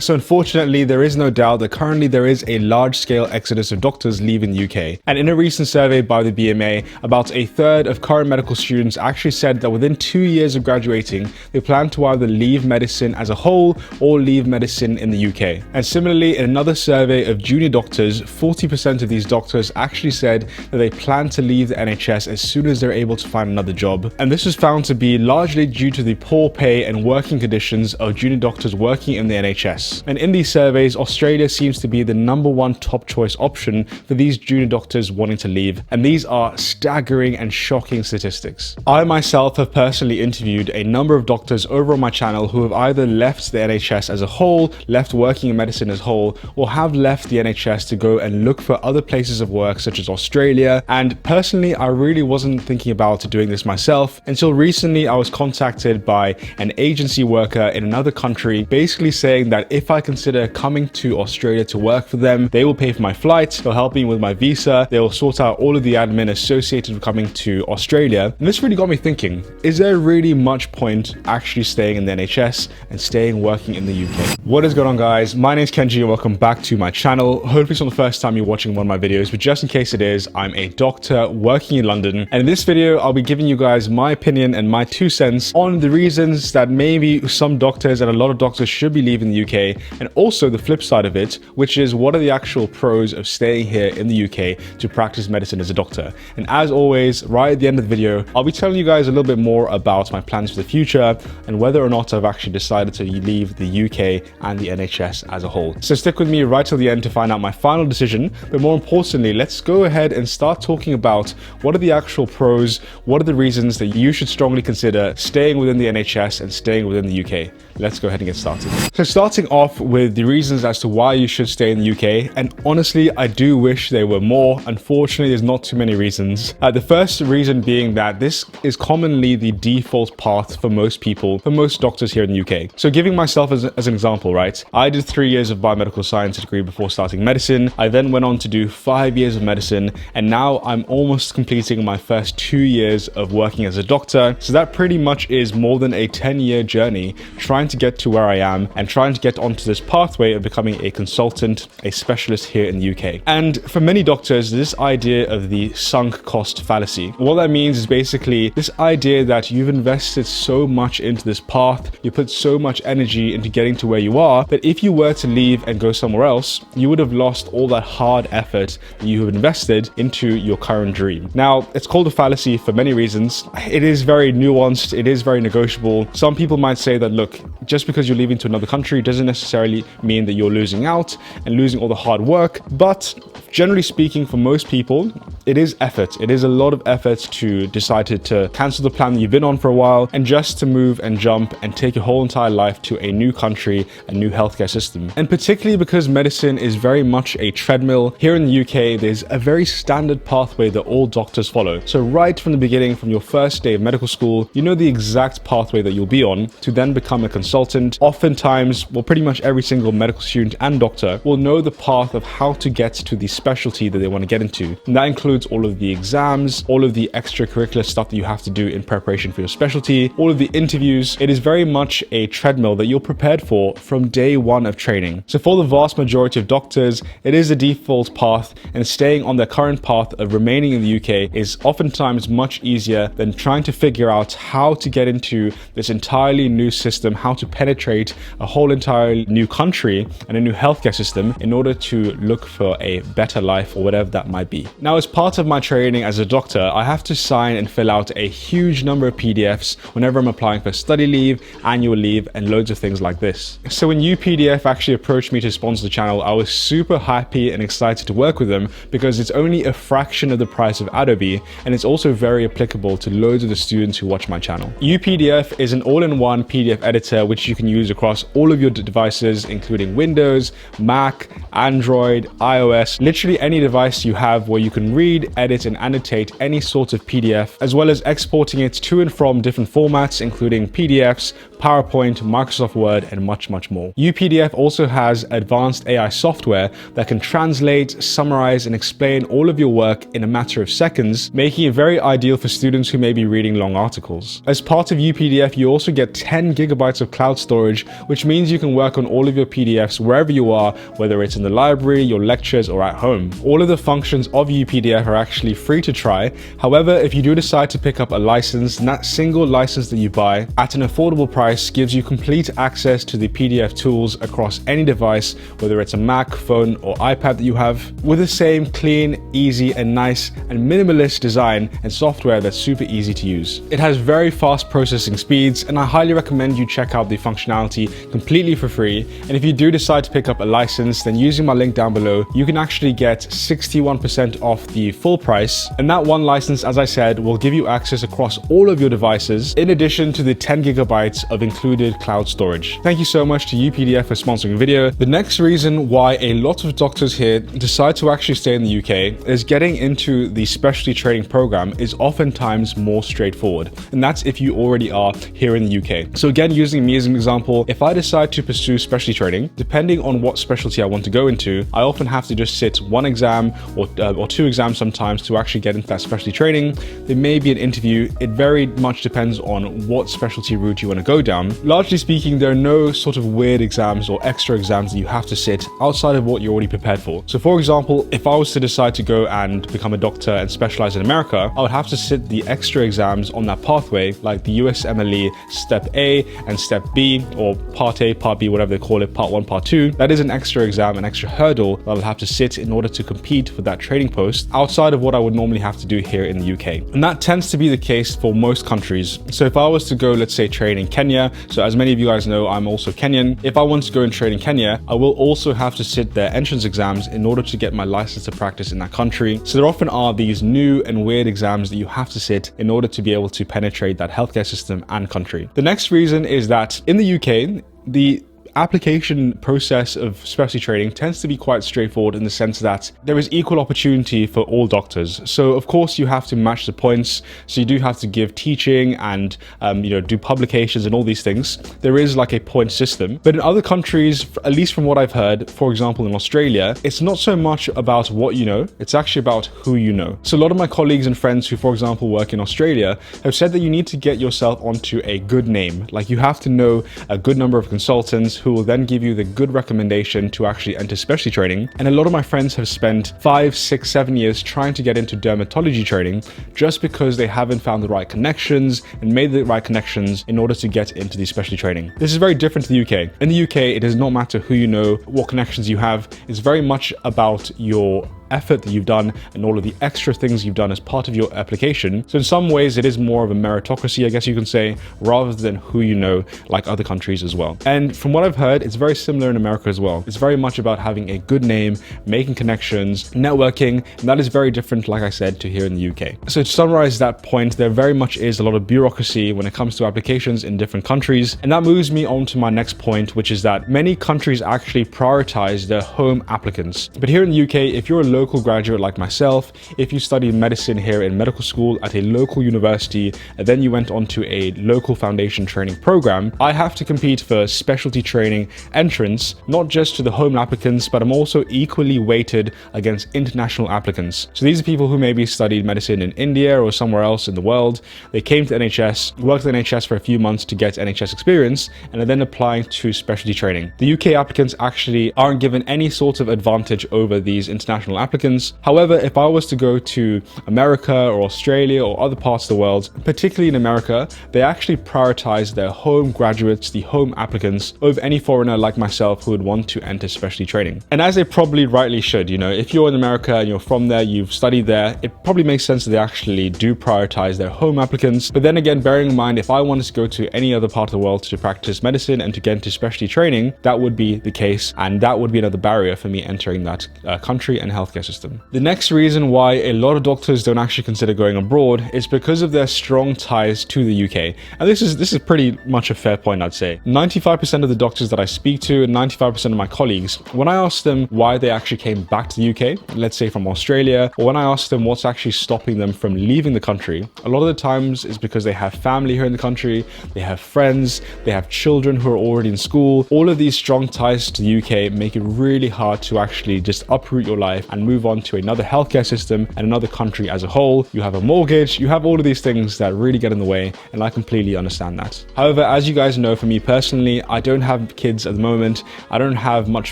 So unfortunately, there is no doubt that currently there is a large-scale exodus of doctors leaving the UK. And in a recent survey by the BMA, about a third of current medical students actually said that within 2 years of graduating, they plan to either leave medicine as a whole or leave medicine in the UK. And similarly, in another survey of junior doctors, 40% of these doctors actually said that they plan to leave the NHS as soon as they're able to find another job. And this was found to be largely due to the poor pay and working conditions of junior doctors working in the NHS. And in these surveys, Australia seems to be the #1 top choice option for these junior doctors wanting to leave. And these are staggering and shocking statistics. I myself have personally interviewed a number of doctors over on my channel who have either left the NHS as a whole, left working in medicine as a whole, or have left the NHS to go and look for other places of work such as Australia. And personally, I really wasn't thinking about doing this myself until recently. I was contacted by an agency worker in another country basically saying that if I consider coming to Australia to work for them, they will pay for my flight, they'll help me with my visa, they will sort out all of the admin associated with coming to Australia. And this really got me thinking, is there really much point actually staying in the NHS and staying working in the UK? What is going on, guys? My name is Kenji and welcome back to my channel. Hopefully it's not the first time you're watching one of my videos, but just in case it is, I'm a doctor working in London. And in this video, I'll be giving you guys my opinion and my 2 cents on the reasons that maybe some doctors and a lot of doctors should be leaving the UK, and also the flip side of it, which is what are the actual pros of staying here in the UK to practice medicine as a doctor. And as always, right at the end of the video, I'll be telling you guys a little bit more about my plans for the future and whether or not I've actually decided to leave the UK and the NHS as a whole. So stick with me right till the end to find out my final decision. But more importantly, let's go ahead and start talking about what are the actual pros, what are the reasons that you should strongly consider staying within the NHS and staying within the UK. Let's go ahead and get started. So starting off with the reasons as to why you should stay in the UK, and honestly, I do wish there were more. Unfortunately, there's not too many reasons. The first reason being that this is commonly the default path for most people, for most doctors here in the UK. So giving myself as an example, right? I did 3 years of biomedical science degree before starting medicine. I then went on to do 5 years of medicine, and now I'm almost completing my first 2 years of working as a doctor. So that pretty much is more than a 10-year journey trying to get to where I am and trying to get onto this pathway of becoming a consultant, a specialist here in the UK. And for many doctors, this idea of the sunk cost fallacy. What that means is basically this idea that you've invested so much into this path, you put so much energy into getting to where you are, that if you were to leave and go somewhere else, you would have lost all that hard effort that you have invested into your current dream. Now, it's called a fallacy for many reasons. It is very nuanced, it is very negotiable. Some people might say that, look, just because you're leaving to another country doesn't necessarily mean that you're losing out and losing all the hard work. But generally speaking, for most people, it is effort. It is a lot of effort to decide to cancel the plan that you've been on for a while and just to move and jump and take your whole entire life to a new country, a new healthcare system. And particularly because medicine is very much a treadmill, here in the UK, there's a very standard pathway that all doctors follow. So right from the beginning, from your first day of medical school, you know the exact pathway that you'll be on to then become a consultant. Oftentimes, well, pretty much every single medical student and doctor will know the path of how to get to the specialty that they want to get into. And that includes all of the exams, all of the extracurricular stuff that you have to do in preparation for your specialty, all of the interviews. It is very much a treadmill that you're prepared for from day one of training. So for the vast majority of doctors, it is a default path, and staying on their current path of remaining in the UK is oftentimes much easier than trying to figure out how to get into this entirely new system, how to penetrate a whole entire new country and a new healthcare system in order to look for a better life or whatever that might be. Now, as part of my training as a doctor, I have to sign and fill out a huge number of PDFs whenever I'm applying for study leave, annual leave, and loads of things like this. So when UPDF actually approached me to sponsor the channel, I was super happy and excited to work with them because it's only a fraction of the price of Adobe, and it's also very applicable to loads of the students who watch my channel. UPDF is an all-in-one PDF editor which you can use across all of your devices, including Windows, Mac, Android, iOS, literally any device you have where you can read, edit, and annotate any sort of PDF, as well as exporting it to and from different formats, including PDFs, PowerPoint, Microsoft Word, and much more. UPDF also has advanced AI software that can translate, summarize, and explain all of your work in a matter of seconds, making it very ideal for students who may be reading long articles. As part of UPDF, you also get 10 gigabytes of cloud storage, which means you can work work on all of your PDFs wherever you are, whether it's in the library, your lectures, or at home. All of the functions of UPDF are actually free to try. However, if you do decide to pick up a license, that single license that you buy at an affordable price gives you complete access to the PDF tools across any device, whether it's a Mac, phone, or iPad that you have, with the same clean, easy, and nice and minimalist design and software that's super easy to use. It has very fast processing speeds, and I highly recommend you check out the functionality completely for free. And if you do decide to pick up a license, then using my link down below, you can actually get 61% off the full price. And that one license, as I said, will give you access across all of your devices, in addition to the 10 gigabytes of included cloud storage. Thank you so much to UPDF for sponsoring the video. The next reason why a lot of doctors here decide to actually stay in the UK is getting into the specialty training program is oftentimes more straightforward. And that's if you already are here in the UK. So again, using me as an example, if I decide to pursue specialty training, depending on what specialty I want to go into, I often have to just sit one exam or two exams sometimes to actually get into that specialty training. There may be an interview. It very much depends on what specialty route you want to go down. Largely speaking, there are no sort of weird exams or extra exams that you have to sit outside of what you're already prepared for. So for example, if I was to decide to go and become a doctor and specialize in America, I would have to sit the extra exams on that pathway, like the USMLE Step A and Step B, or Part A, Part B, whatever they call it, Part 1, Part 2. That is an extra exam, an extra hurdle that I'll have to sit in order to compete for that training post outside of what I would normally have to do here in the UK. And that tends to be the case for most countries. So if I was to go, let's say, train in Kenya, so as many of you guys know, I'm also Kenyan. If I want to go and train in Kenya, I will also have to sit their entrance exams in order to get my license to practice in that country. So there often are these new and weird exams that you have to sit in order to be able to penetrate that healthcare system and country. The next reason is that in the UK, the application process of specialty training tends to be quite straightforward in the sense that there is equal opportunity for all doctors. So of course you have to match the points. So you do have to give teaching and do publications and all these things. There is like a point system. But in other countries, at least from what I've heard, for example in Australia, it's not so much about what you know, it's actually about who you know. So a lot of my colleagues and friends who, for example, work in Australia have said that you need to get yourself onto a good name. Like you have to know a good number of consultants who will then give you the good recommendation to actually enter specialty training. And a lot of my friends have spent 5, 6, 7 years trying to get into dermatology training just because they haven't found the right connections and made the right connections in order to get into the specialty training. This is very different to the UK. In the UK, it does not matter who you know, what connections you have. It's very much about your effort that you've done and all of the extra things you've done as part of your application. So in some ways it is more of a meritocracy, I guess you can say, rather than who you know, like other countries as well. And from what I've heard, it's very similar in America as well. It's very much about having a good name, making connections, networking, and that is very different, like I said, to here in the UK. So to summarize that point, there very much is a lot of bureaucracy when it comes to applications in different countries. And that moves me on to my next point, which is that many countries actually prioritize their home applicants. But here in the UK, if you're a local graduate like myself, if you studied medicine here in medical school at a local university, and then you went on to a local foundation training program, I have to compete for specialty training entrance, not just to the home applicants, but I'm also equally weighted against international applicants. So these are people who maybe studied medicine in India or somewhere else in the world. They came to NHS, worked at NHS for a few months to get NHS experience, and are then applying to specialty training. The UK applicants actually aren't given any sort of advantage over these international applicants. However, if I was to go to America or Australia or other parts of the world, particularly in America, they actually prioritize their home graduates, the home applicants, over any foreigner like myself who would want to enter specialty training. And as they probably rightly should, if you're in America and you're from there, you've studied there, it probably makes sense that they actually do prioritize their home applicants. But then again, bearing in mind, if I wanted to go to any other part of the world to practice medicine and to get into specialty training, that would be the case, and that would be another barrier for me entering that country and healthcare system. The next reason why a lot of doctors don't actually consider going abroad is because of their strong ties to the UK. And this is pretty much a fair point, I'd say. 95% of the doctors that I speak to and 95% of my colleagues, when I ask them why they actually came back to the UK, let's say from Australia, or when I ask them what's actually stopping them from leaving the country, a lot of the times it's because they have family here in the country, they have friends, they have children who are already in school. All of these strong ties to the UK make it really hard to actually just uproot your life and move on to another healthcare system and another country as a whole. You have a mortgage, you have all of these things that really get in the way, and I completely understand that. However, as you guys know, for me personally, I don't have kids at the moment. I don't have much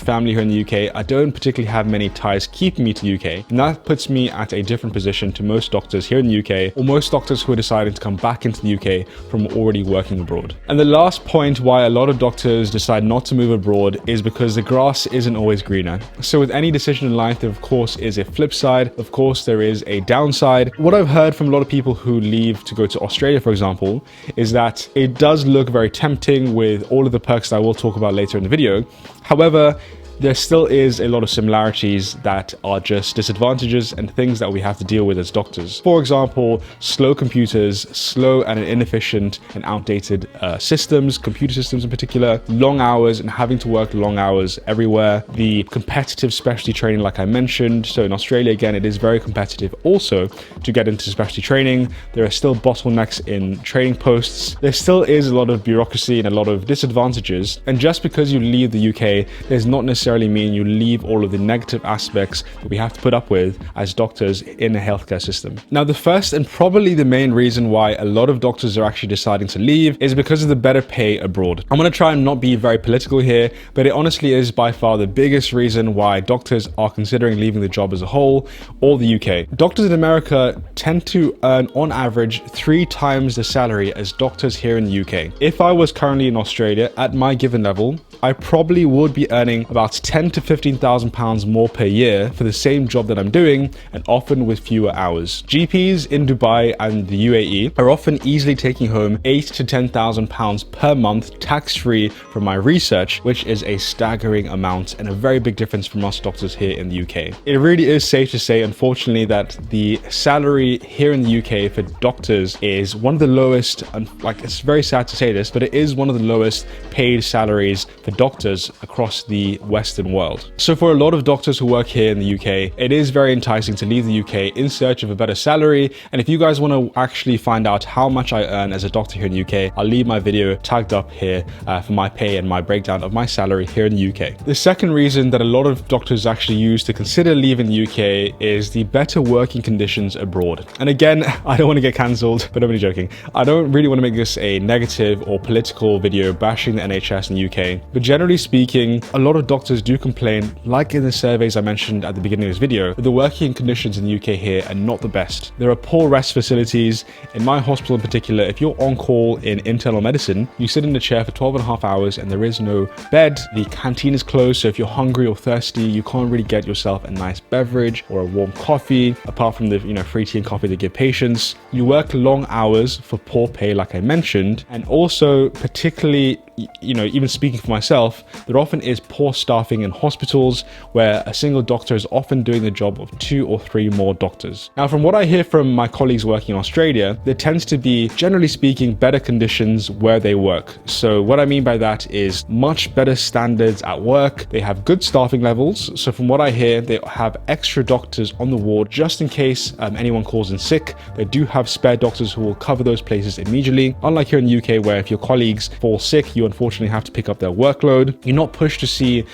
family here in the UK. I don't particularly have many ties keeping me to the UK, and that puts me at a different position to most doctors here in the UK, or most doctors who are deciding to come back into the UK from already working abroad. And the last point why a lot of doctors decide not to move abroad is because the grass isn't always greener. So with any decision in life, there of course is a flip side. Of course, there is a downside. What I've heard from a lot of people who leave to go to Australia, for example, is that it does look very tempting with all of the perks that I will talk about later in the video. However, there still is a lot of similarities that are just disadvantages and things that we have to deal with as doctors. For example, slow computers, slow and inefficient and outdated systems, computer systems in particular, long hours and having to work long hours everywhere, the competitive specialty training like I mentioned. So in Australia, again, it is very competitive also to get into specialty training. There are still bottlenecks in training posts. There still is a lot of bureaucracy and a lot of disadvantages. And just because you leave the UK, there's not necessarily mean you leave all of the negative aspects that we have to put up with as doctors in a healthcare system. Now, the first and probably the main reason why a lot of doctors are actually deciding to leave is because of the better pay abroad. I'm going to try and not be very political here, but it honestly is by far the biggest reason why doctors are considering leaving the job as a whole or the UK. Doctors in America tend to earn on average 3 times the salary as doctors here in the UK. If I was currently in Australia at my given level, I probably would be earning about 10 to 15,000 pounds more per year for the same job that I'm doing, and often with fewer hours. GPs in Dubai and the UAE are often easily taking home 8 to 10,000 pounds per month tax-free from my research, which is a staggering amount and a very big difference from us doctors here in the UK. It really is safe to say, unfortunately, that the salary here in the UK for doctors is one of the lowest, and like, it's very sad to say this, but it is one of the lowest paid salaries for doctors across the Western world. So for a lot of doctors who work here in the UK, it is very enticing to leave the UK in search of a better salary. And if you guys want to actually find out how much I earn as a doctor here in the UK, I'll leave my video tagged up here for my pay and my breakdown of my salary here in the UK. The second reason that a lot of doctors actually use to consider leaving the UK is the better working conditions abroad. And again, I don't want to get cancelled, but I'm only joking. I don't really want to make this a negative or political video bashing the NHS in the UK, but generally speaking, a lot of doctors do complain, like in the surveys I mentioned at the beginning of this video, that the working conditions in the UK here are not the best. There are poor rest facilities. In my hospital in particular, if you're on call in internal medicine, you sit in a chair for 12.5 hours and there is no bed. The canteen is closed, so if you're hungry or thirsty, you can't really get yourself a nice beverage or a warm coffee, apart from the free tea and coffee they give patients. You work long hours for poor pay, like I mentioned, and also particularly, even speaking for myself, there often is poor staffing in hospitals where a single doctor is often doing the job of 2 or 3 more doctors. Now, from what I hear from my colleagues working in Australia, there tends to be, generally speaking, better conditions where they work. So what I mean by that is much better standards at work. They have good staffing levels. So from what I hear, they have extra doctors on the ward just in case anyone calls in sick. They do have spare doctors who will cover those places immediately. Unlike here in the UK, where if your colleagues fall sick, you unfortunately have to pick up their workload. You're not pushed to see,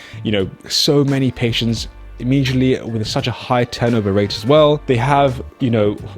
so many patients immediately with such a high turnover rate as well. They have,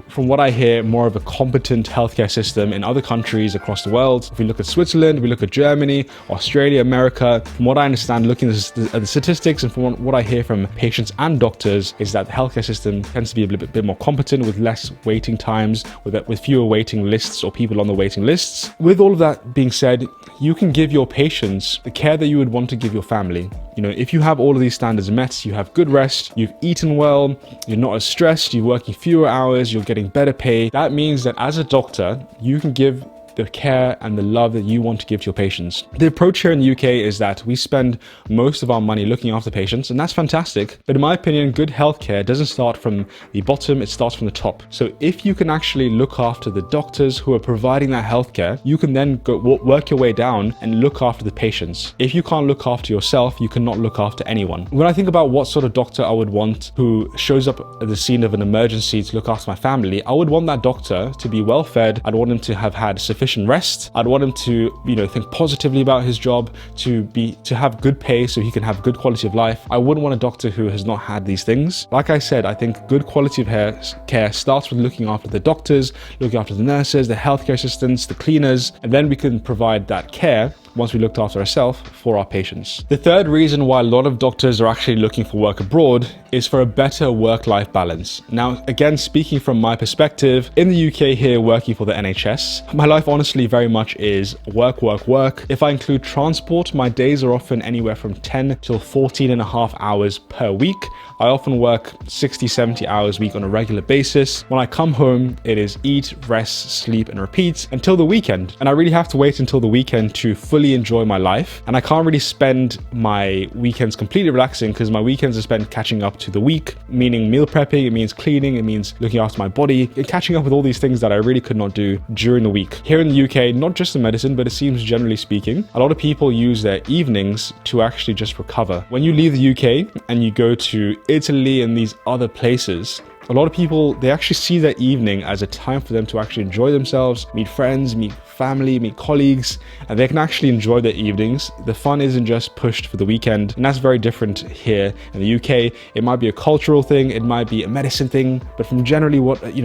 from what I hear, more of a competent healthcare system in other countries across the world. If we look at Switzerland, we look at Germany, Australia, America, from what I understand, looking at the statistics and from what I hear from patients and doctors, is that the healthcare system tends to be a bit more competent with less waiting times, with fewer waiting lists or people on the waiting lists. With all of that being said, you can give your patients the care that you would want to give your family. If you have all of these standards met, you have good rest, you've eaten well, you're not as stressed, you're working fewer hours, you're getting better pay. That means that as a doctor, you can give the care and the love that you want to give to your patients. The approach here in the UK is that we spend most of our money looking after patients, and that's fantastic. But in my opinion, good healthcare doesn't start from the bottom, it starts from the top. So if you can actually look after the doctors who are providing that healthcare, you can then go work your way down and look after the patients. If you can't look after yourself, you cannot look after anyone. When I think about what sort of doctor I would want who shows up at the scene of an emergency to look after my family, I would want that doctor to be well fed. I'd want him to have had sufficient sufficient rest. I'd want him to, think positively about his job, to have good pay so he can have good quality of life. I wouldn't want a doctor who has not had these things. Like I said, I think good quality of care starts with looking after the doctors, looking after the nurses, the healthcare assistants, the cleaners, and then we can provide that care once we looked after ourselves for our patients. The third reason why a lot of doctors are actually looking for work abroad is for a better work-life balance. Now, again, speaking from my perspective, in the UK here working for the NHS, my life honestly very much is work, work, work. If I include transport, my days are often anywhere from 10 till 14 and a half hours per week. I often work 60, 70 hours a week on a regular basis. When I come home, it is eat, rest, sleep, and repeat until the weekend. And I really have to wait until the weekend to fully enjoy my life. And I can't really spend my weekends completely relaxing because my weekends are spent catching up to the week, meaning meal prepping, it means cleaning, it means looking after my body, and catching up with all these things that I really could not do during the week. Here in the UK, not just in medicine, but it seems generally speaking, a lot of people use their evenings to actually just recover. When you leave the UK and you go to Italy and these other places, a lot of people, they actually see their evening as a time for them to actually enjoy themselves, meet friends, meet family, meet colleagues, and they can actually enjoy their evenings. The fun isn't just pushed for the weekend, and that's very different here in the UK. It might be a cultural thing, it might be a medicine thing, but from generally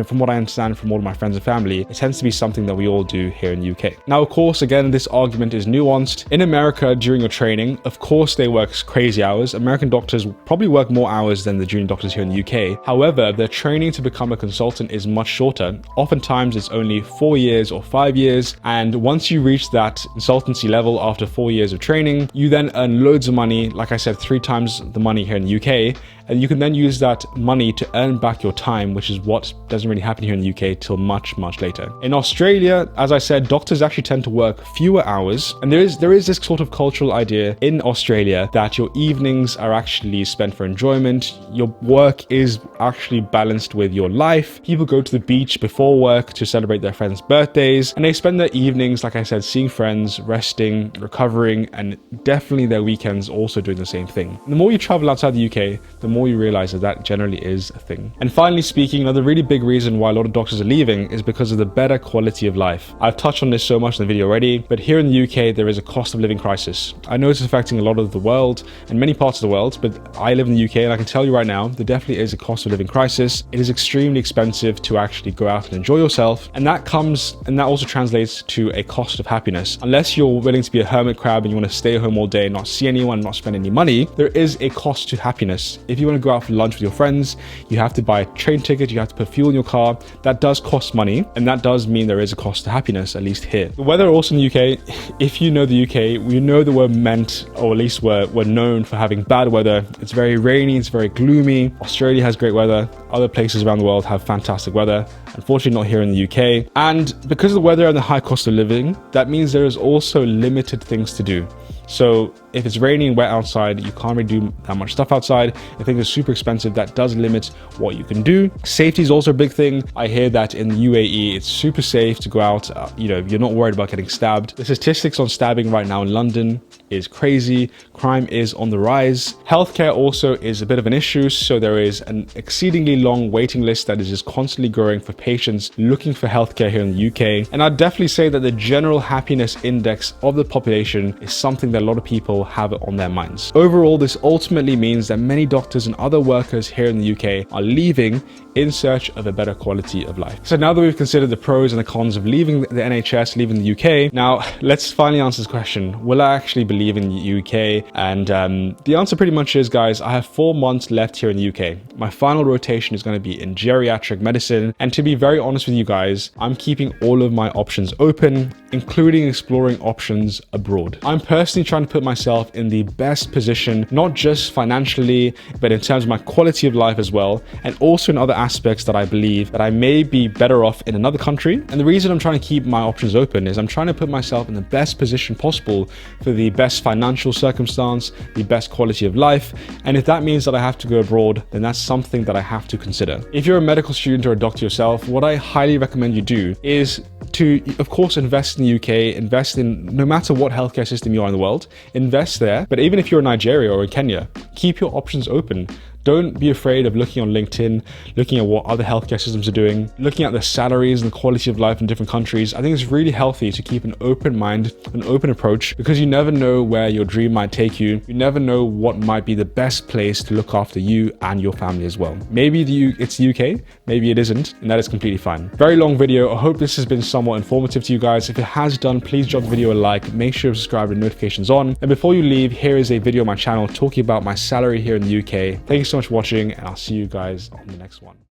from what I understand from all of my friends and family, it tends to be something that we all do here in the UK. Now, of course, again, this argument is nuanced. In America, during your training, of course, they work crazy hours. American doctors probably work more hours than the junior doctors here in the UK. However, their training to become a consultant is much shorter. Oftentimes, it's only 4 years or 5 years. And once you reach that consultancy level after 4 years of training, you then earn loads of money. Like I said, 3 times the money here in the UK. And you can then use that money to earn back your time, which is what doesn't really happen here in the UK till much, much later. In Australia, as I said, doctors actually tend to work fewer hours. And there is this sort of cultural idea in Australia that your evenings are actually spent for enjoyment. Your work is actually balanced with your life. People go to the beach before work to celebrate their friends' birthdays. And they spend their evenings, like I said, seeing friends, resting, recovering, and definitely their weekends also doing the same thing. And the more you travel outside the UK, the more you realize that generally is a thing. And finally speaking, another really big reason why a lot of doctors are leaving is because of the better quality of life. I've touched on this so much in the video already, but here in the UK, there is a cost of living crisis. I know it's affecting a lot of the world and many parts of the world, but I live in the UK and I can tell you right now, there definitely is a cost of living crisis. It is extremely expensive to actually go out and enjoy yourself. And that also translates to a cost of happiness. Unless you're willing to be a hermit crab and you want to stay home all day, not see anyone, not spend any money, there is a cost to happiness. If you want to go out for lunch with your friends, you have to buy a train ticket, you have to put fuel in your car. That does cost money, and that does mean there is a cost to happiness, at least here. The weather also in the UK, if you know the UK, we know that we're meant, or at least we're known for having bad weather. It's very rainy, it's very gloomy. Australia has great weather. Other places around the world have fantastic weather. Unfortunately, not here in the UK. And because of the weather and the high cost of living, that means there is also limited things to do. So if it's raining and wet outside, you can't really do that much stuff outside. If things are super expensive, that does limit what you can do. Safety is also a big thing. I hear that in the UAE, it's super safe to go out. You're not worried about getting stabbed. The statistics on stabbing right now in London is crazy. Crime is on the rise. Healthcare also is a bit of an issue. So there is an exceedingly long waiting list that is just constantly growing for patients looking for healthcare here in the UK. And I'd definitely say that the general happiness index of the population is something that a lot of people have on their minds. Overall, this ultimately means that many doctors and other workers here in the UK are leaving in search of a better quality of life. So now that we've considered the pros and the cons of leaving the NHS, leaving the UK, now let's finally answer this question. Will I actually believe in the UK? And the answer pretty much is, guys, I have 4 months left here in the UK. My final rotation is going to be in geriatric medicine. And to be very honest with you guys, I'm keeping all of my options open, including exploring options abroad. I'm personally trying to put myself in the best position, not just financially, but in terms of my quality of life as well, and also in other aspects that I believe that I may be better off in another country. And the reason I'm trying to keep my options open is I'm trying to put myself in the best position possible for the best financial circumstance, the best quality of life. And if that means that I have to go abroad, then that's something that I have to consider. If you're a medical student or a doctor yourself, what I highly recommend you do is to, of course, invest in the UK, invest in no matter what healthcare system you are in the world, invest there. But even if you're in Nigeria or in Kenya, keep your options open. Don't be afraid of looking on LinkedIn, looking at what other healthcare systems are doing, looking at the salaries and the quality of life in different countries. I think it's really healthy to keep an open mind, an open approach, because you never know where your dream might take you. You never know what might be the best place to look after you and your family as well. Maybe it's the UK, maybe it isn't, and that is completely fine. Very long video. I hope this has been somewhat informative to you guys. If it has done, please drop the video a like, make sure to subscribe and notifications on. And before you leave, here is a video on my channel talking about my salary here in the UK. Thank you so much for watching, and I'll see you guys on the next one.